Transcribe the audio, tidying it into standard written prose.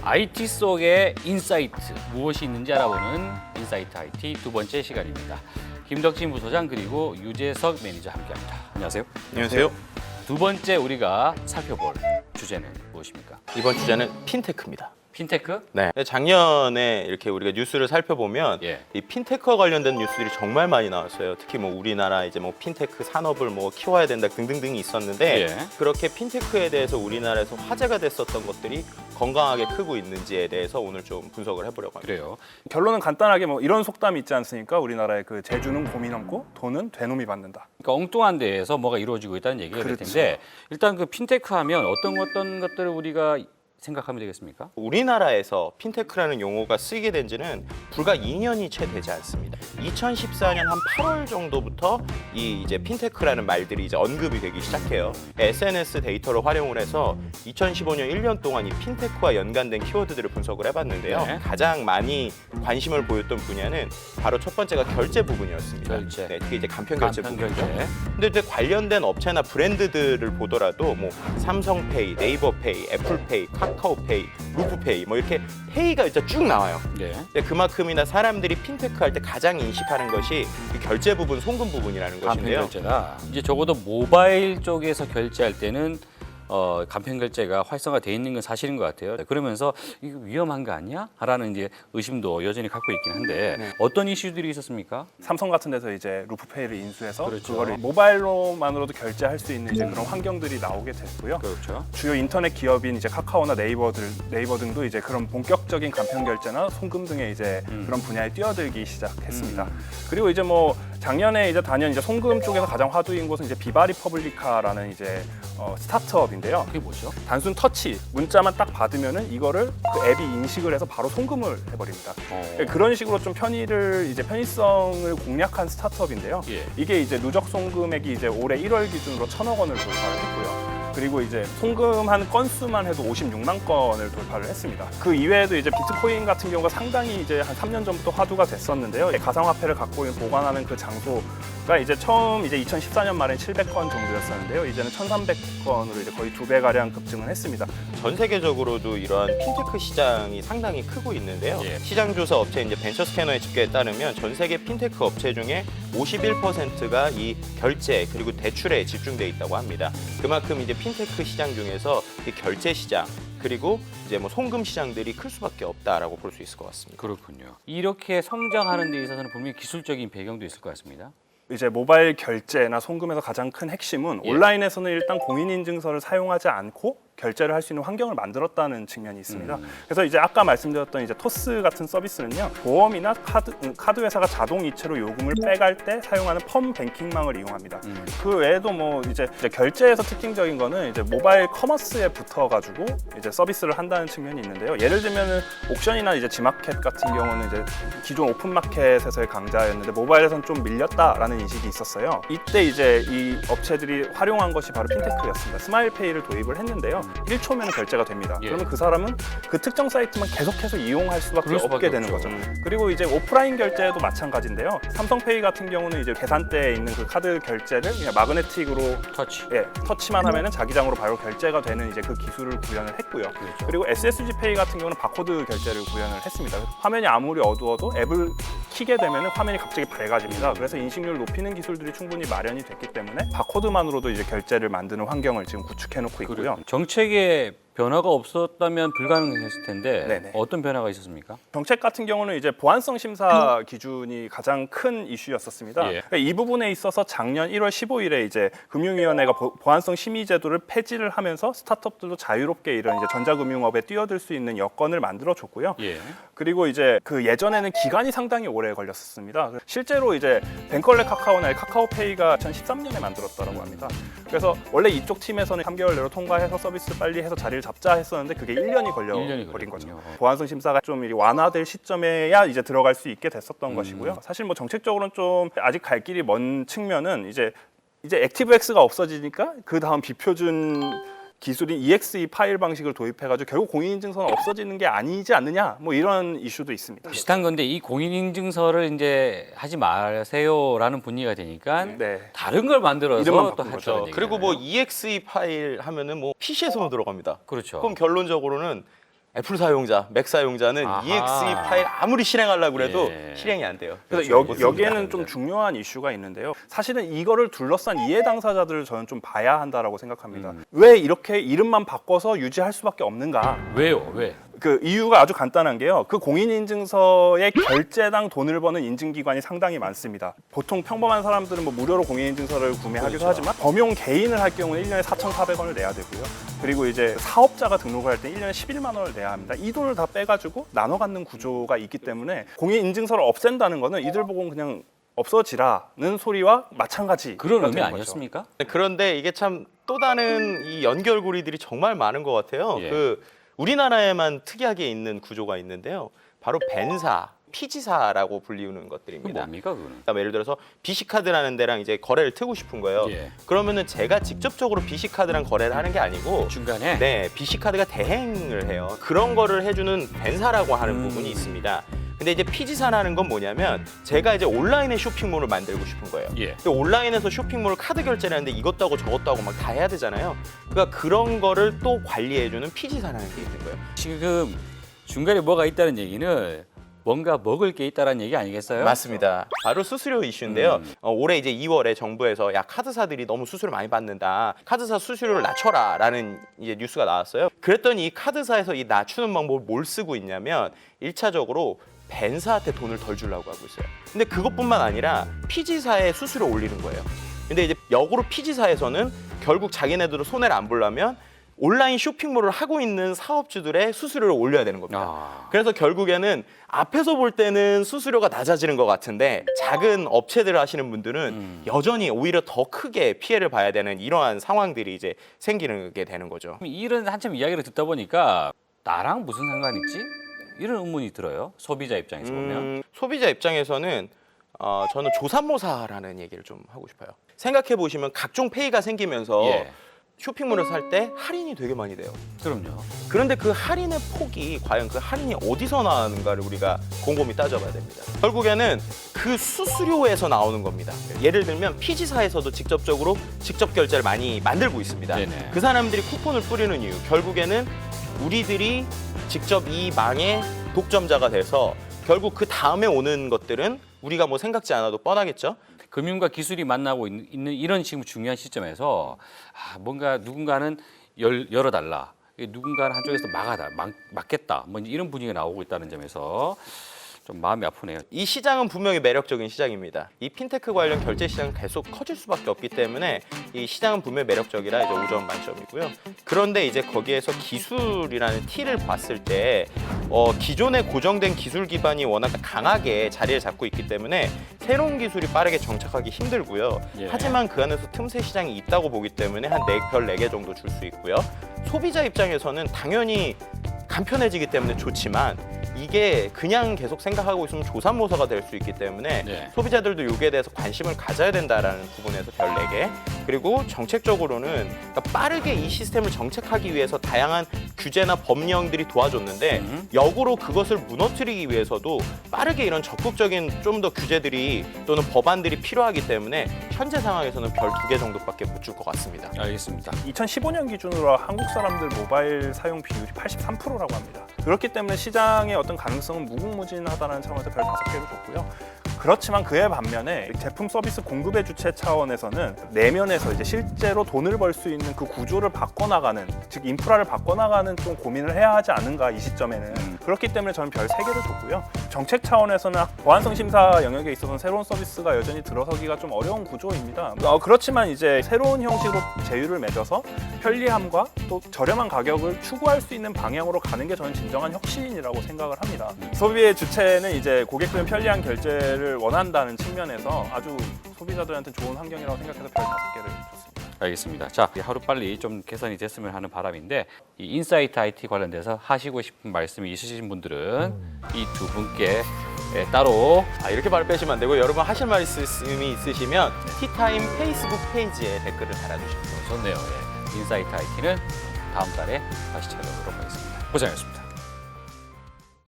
IT 속의 인사이트, 무엇이 있는지 알아보는 인사이트 IT 두 번째 시간입니다. 김덕진 부소장 그리고 유재석 매니저 함께합니다. 안녕하세요. 안녕하세요. 두 번째 우리가 살펴볼 주제는 무엇입니까? 이번 주제는 핀테크입니다. 핀테크? 네. 작년에 이렇게 우리가 뉴스를 살펴보면 예. 이 핀테크와 관련된 뉴스들이 정말 많이 나왔어요. 특히 뭐 우리나라 이제 뭐 핀테크 산업을 뭐 키워야 된다 등등등이 있었는데 예. 그렇게 핀테크에 대해서 우리나라에서 화제가 됐었던 것들이 건강하게 크고 있는지에 대해서 오늘 좀 분석을 해보려고 합니다. 그래요. 결론은 간단하게 뭐 이런 속담이 있지 않습니까? 우리나라의 그 재주는 곰이 넘고 돈은 되놈이 받는다. 그러니까 엉뚱한 데에서 뭐가 이루어지고 있다는 얘기가 될 그렇죠. 텐데 일단 그 핀테크 하면 어떤 것들을 우리가 생각하면 되겠습니까? 우리나라에서 핀테크라는 용어가 쓰이게 된 지는 불과 2년이 채 되지 않습니다. 2014년 한 8월 정도부터 이제 핀테크라는 말들이 이제 언급이 되기 시작해요. SNS 데이터를 활용을 해서 2015년 1년 동안 이 핀테크와 연관된 키워드들을 분석을 해봤는데요. 네. 가장 많이 관심을 보였던 분야는 바로 첫 번째가 결제 부분이었습니다. 결제. 네, 특히 이제 간편 결제 부분이죠. 결제. 근데 이제 관련된 업체나 브랜드들을 보더라도 뭐 삼성페이, 네이버페이, 애플페이, 카카오페이, 루프페이 뭐 이렇게 페이가 일단 쭉 나와요. 예. 근데 그만큼이나 사람들이 핀테크 할 때 가장 인식하는 것이 이 결제 부분, 송금 부분이라는 간편 것인데요. 결제가 이제 적어도 모바일 쪽에서 결제할 때는 간편 결제가 활성화돼 있는 건 사실인 것 같아요. 그러면서 이거 위험한 거 아니야? 라는 이제 의심도 여전히 갖고 있긴 한데 네. 어떤 이슈들이 있었습니까? 삼성 같은 데서 이제 루프페이를 인수해서 그렇죠. 그거를 모바일로만으로도 결제할 수 있는 이제 그런 환경들이 나오게 됐고요. 그렇죠. 주요 인터넷 기업인 이제 카카오나 네이버 등도 이제 그런 본격적인 간편 결제나 송금 등의 이제 그런 분야에 뛰어들기 시작했습니다. 그리고 이제 뭐 작년에 이제 단연 이제 송금 쪽에서 가장 화두인 곳은 이제 비바 리퍼블리카라는 이제 스타트업인데요. 그게 뭐죠? 단순 터치 문자만 딱 받으면은 이거를 그 앱이 인식을 해서 바로 송금을 해버립니다. 그런 식으로 좀 편의성을 공략한 스타트업인데요. 예. 이게 이제 누적 송금액이 이제 올해 1월 기준으로 1,000억 원을 돌파를 했고요. 그리고 이제 송금한 건수만 해도 56만 건을 돌파를 했습니다. 그 이외에도 이제 비트코인 같은 경우가 상당히 이제 한 3년 전부터 화두가 됐었는데요. 가상화폐를 갖고 보관하는 그 장소가 이제 처음 이제 2014년 말엔 700건 정도였었는데요. 이제는 1,300건으로 이제 거의 2배 가량 급증을 했습니다. 전 세계적으로도 이러한 핀테크 시장이 상당히 크고 있는데요. 예. 시장 조사 업체 이제 벤처 스캐너의 집계에 따르면 전 세계 핀테크 업체 중에 51%가 이 결제 그리고 대출에 집중돼 있다고 합니다. 그만큼 이제 핀테크 시장 중에서 이 결제 시장 그리고 이제 뭐 송금 시장들이 클 수밖에 없다라고 볼 수 있을 것 같습니다. 그렇군요. 이렇게 성장하는 데 있어서는 분명히 기술적인 배경도 있을 것 같습니다. 이제 모바일 결제나 송금에서 가장 큰 핵심은 예. 온라인에서는 일단 공인인증서를 사용하지 않고 결제를 할 수 있는 환경을 만들었다는 측면이 있습니다. 그래서 이제 아까 말씀드렸던 이제 토스 같은 서비스는요, 보험이나 카드 회사가 자동 이체로 요금을 빼갈 때 사용하는 펌 뱅킹망을 이용합니다. 그 외에도 뭐 이제 결제에서 특징적인 거는 이제 모바일 커머스에 붙어가지고 이제 서비스를 한다는 측면이 있는데요. 예를 들면은 옥션이나 이제 지마켓 같은 경우는 이제 기존 오픈마켓에서의 강자였는데 모바일에서는 좀 밀렸다라는 인식이 있었어요. 이때 이제 이 업체들이 활용한 것이 바로 핀테크였습니다. 스마일페이를 도입을 했는데요. 1초면 결제가 됩니다. 예. 그러면 그 사람은 그 특정 사이트만 계속해서 이용할 수밖에 그럴 수밖에 없게 되는 없죠. 거죠. 그리고 이제 오프라인 결제도 마찬가지인데요. 삼성페이 같은 경우는 이제 계산대에 있는 그 카드 결제를 그냥 마그네틱으로 터치. 터치만 하면은 자기장으로 바로 결제가 되는 이제 그 기술을 구현을 했고요. 그렇죠. 그리고 SSG페이 같은 경우는 바코드 결제를 구현을 했습니다. 화면이 아무리 어두워도 앱을 키게 되면은 화면이 갑자기 밝아집니다. 그래서 인식률을 높이는 기술들이 충분히 마련이 됐기 때문에 바코드만으로도 이제 결제를 만드는 환경을 지금 구축해 놓고 있고요. 정책에 변화가 없었다면 불가능했을 텐데 네네. 어떤 변화가 있었습니까? 정책 같은 경우는 이제 보안성 심사 기준이 가장 큰 이슈였었습니다. 예. 그러니까 이 부분에 있어서 작년 1월 15일에 이제 금융위원회가 보안성 심의 제도를 폐지를 하면서 스타트업들도 자유롭게 이런 이제 전자금융업에 뛰어들 수 있는 여건을 만들어줬고요. 예. 그리고 이제 그 예전에는 기간이 상당히 오래 걸렸었습니다. 실제로 이제 뱅컬레 카카오나 카카오페이가 2013년에 만들었다고 합니다. 그래서 원래 이쪽 팀에서는 3개월 내로 통과해서 서비스 빨리 해서 자리를 잡자 했었는데 그게 1년이 걸려버린 거죠. 걸렸군요. 보안성 심사가 좀 완화될 시점에야 이제 들어갈 수 있게 됐었던 것이고요. 사실 뭐 정책적으로는 좀 아직 갈 길이 먼 측면은 이제 액티브엑스가 없어지니까 그 다음 비표준 기술인 EXE 파일 방식을 도입해가지고 결국 공인인증서는 없어지는 게 아니지 않느냐 뭐 이런 이슈도 있습니다. 비슷한 건데 이 공인인증서를 이제 하지 마세요라는 분위기가 되니까 네. 다른 걸 만들어서 이름만 또 바꾼 거죠. 하죠. 그리고 뭐 EXE 파일 하면은 뭐 PC에서만 들어갑니다. 그렇죠. 그럼 결론적으로는 애플 사용자, 맥 사용자는 아하. exe 파일 아무리 실행하려고 해도 예. 실행이 안 돼요. 그래서 못 씁니다. 여기에는 좀 중요한 이슈가 있는데요. 사실은 이거를 둘러싼 이해 당사자들을 저는 좀 봐야 한다라고 생각합니다. 왜 이렇게 이름만 바꿔서 유지할 수밖에 없는가? 왜요? 왜? 그 이유가 아주 간단한 게요. 그 공인인증서의 결제당 돈을 버는 인증기관이 상당히 많습니다. 보통 평범한 사람들은 뭐 무료로 공인인증서를 구매하기도 그렇죠. 하지만 범용 개인을 할 경우는 1년에 4,400원을 내야 되고요. 그리고 이제 사업자가 등록을 할 때 1년에 11만 원을 내야 합니다. 이 돈을 다 빼가지고 나눠 갖는 구조가 있기 때문에 공인인증서를 없앤다는 거는 이들 보고 그냥 없어지라는 소리와 마찬가지. 그런 의미 아니었습니까? 그런데 이게 참 또 다른 이 연결고리들이 정말 많은 것 같아요. 예. 그 우리나라에만 특이하게 있는 구조가 있는데요. 바로 벤사, 피지사라고 불리우는 그게 것들입니다. 뭡니까 그거는? 그러니까 예를 들어서 BC카드라는 데랑 이제 거래를 트고 싶은 거예요. 예. 그러면은 제가 직접적으로 BC카드랑 거래를 하는 게 아니고 중간에 네, BC카드가 대행을 해요. 그런 거를 해주는 벤사라고 하는 부분이 있습니다. 근데 이제 피지사라는 건 뭐냐면 제가 이제 온라인에 쇼핑몰을 만들고 싶은 거예요. 예. 근데 온라인에서 쇼핑몰 카드 결제를 하는데 이것도 하고 저것도 하고 막 다 해야 되잖아요. 그러니까 그런 거를 또 관리해주는 피지사라는 게 있는 거예요. 지금 중간에 뭐가 있다는 얘기는 뭔가 먹을 게 있다는 얘기 아니겠어요? 맞습니다. 바로 수수료 이슈인데요. 올해 이제 2월에 정부에서 야 카드사들이 너무 수수료 많이 받는다. 카드사 수수료를 낮춰라라는 이제 뉴스가 나왔어요. 그랬더니 이 카드사에서 이 낮추는 방법을 뭘 쓰고 있냐면 1차적으로 벤사한테 돈을 덜 주려고 하고 있어요. 근데 그것뿐만 아니라 피지사의 수수료 올리는 거예요. 근데 이제 역으로 피지사에서는 결국 자기네들도 손해를 안 보려면 온라인 쇼핑몰을 하고 있는 사업주들의 수수료를 올려야 되는 겁니다. 아. 그래서 결국에는 앞에서 볼 때는 수수료가 낮아지는 것 같은데 작은 업체들을 하시는 분들은 여전히 오히려 더 크게 피해를 봐야 되는 이러한 상황들이 이제 생기게 되는 거죠. 이런 한참 이야기를 듣다 보니까 나랑 무슨 상관 있지? 이런 의문이 들어요. 소비자 입장에서 보면. 소비자 입장에서는 저는 조삼모사라는 얘기를 좀 하고 싶어요. 생각해 보시면 각종 페이가 생기면서 예. 쇼핑몰을 살 때 할인이 되게 많이 돼요. 그럼요. 그런데 그 할인의 폭이 과연 그 할인이 어디서 나오는가를 우리가 곰곰이 따져봐야 됩니다. 결국에는 그 수수료에서 나오는 겁니다. 예를 들면 피지사에서도 직접적으로 직접 결제를 많이 만들고 있습니다. 네네. 그 사람들이 쿠폰을 뿌리는 이유, 결국에는 우리들이 직접 이 망의 독점자가 돼서 결국 그 다음에 오는 것들은 우리가 뭐 생각지 않아도 뻔하겠죠. 금융과 기술이 만나고 있는 이런 지금 중요한 시점에서 뭔가 누군가는 열어달라, 누군가는 한쪽에서 막겠다, 뭐 이런 분위기가 나오고 있다는 점에서 좀 마음이 아프네요. 이 시장은 분명히 매력적인 시장입니다. 이 핀테크 관련 결제 시장은 계속 커질 수밖에 없기 때문에 이 시장은 분명히 매력적이라 이제 5점 만점이고요. 그런데 이제 거기에서 기술이라는 T를 봤을 때 기존의 고정된 기술 기반이 워낙 강하게 자리를 잡고 있기 때문에 새로운 기술이 빠르게 정착하기 힘들고요. 예. 하지만 그 안에서 틈새 시장이 있다고 보기 때문에 한 별 4개 정도 줄 수 있고요. 소비자 입장에서는 당연히 간편해지기 때문에 좋지만 이게 그냥 계속 생각하고 있으면 조삼모사가 될 수 있기 때문에 네. 소비자들도 여기에 대해서 관심을 가져야 된다라는 부분에서 별 4개. 그리고 정책적으로는 그러니까 빠르게 이 시스템을 정책하기 위해서 다양한 규제나 법령들이 도와줬는데 역으로 그것을 무너뜨리기 위해서도 빠르게 이런 적극적인 좀 더 규제들이 또는 법안들이 필요하기 때문에 현재 상황에서는 별 2개 정도밖에 못 줄 것 같습니다. 알겠습니다. 2015년 기준으로 한국 사람들 모바일 사용 비율이 83%라고 합니다. 그렇기 때문에 시장의 어떤 가능성은 무궁무진하다는 차원에서 별 5개를 줬고요. 그렇지만 그에 반면에 제품 서비스 공급의 주체 차원에서는 내면에서 이제 실제로 돈을 벌 수 있는 그 구조를 바꿔나가는, 즉 인프라를 바꿔나가는 좀 고민을 해야 하지 않은가 이 시점에는. 그렇기 때문에 저는 별 3개를 줬고요. 정책 차원에서는 보안성 심사 영역에 있어서는 새로운 서비스가 여전히 들어서기가 좀 어려운 구조입니다. 그렇지만 이제 새로운 형식으로 제휴를 맺어서 편리함과 또 저렴한 가격을 추구할 수 있는 방향으로 가는 게 저는 진정한 혁신이라고 생각을 합니다. 소비의 주체는 이제 고객들은 편리한 결제를 원한다는 측면에서 아주 소비자들한테 좋은 환경이라고 생각해서 별 5개를 줬습니다. 알겠습니다. 자, 하루빨리 좀 개선이 됐으면 하는 바람인데 이 인사이트 IT 관련돼서 하시고 싶은 말씀이 있으신 분들은 이 두 분께 따로 이렇게 말을 빼시면 안 되고 여러분 하실 말씀이 있으시면 티타임 페이스북 페이지에 댓글을 달아주시면 됩니다. 좋네요. 예. 인사이트 IT는 다음 달에 다시 찾아오도록 하겠습니다. 고생하셨습니다.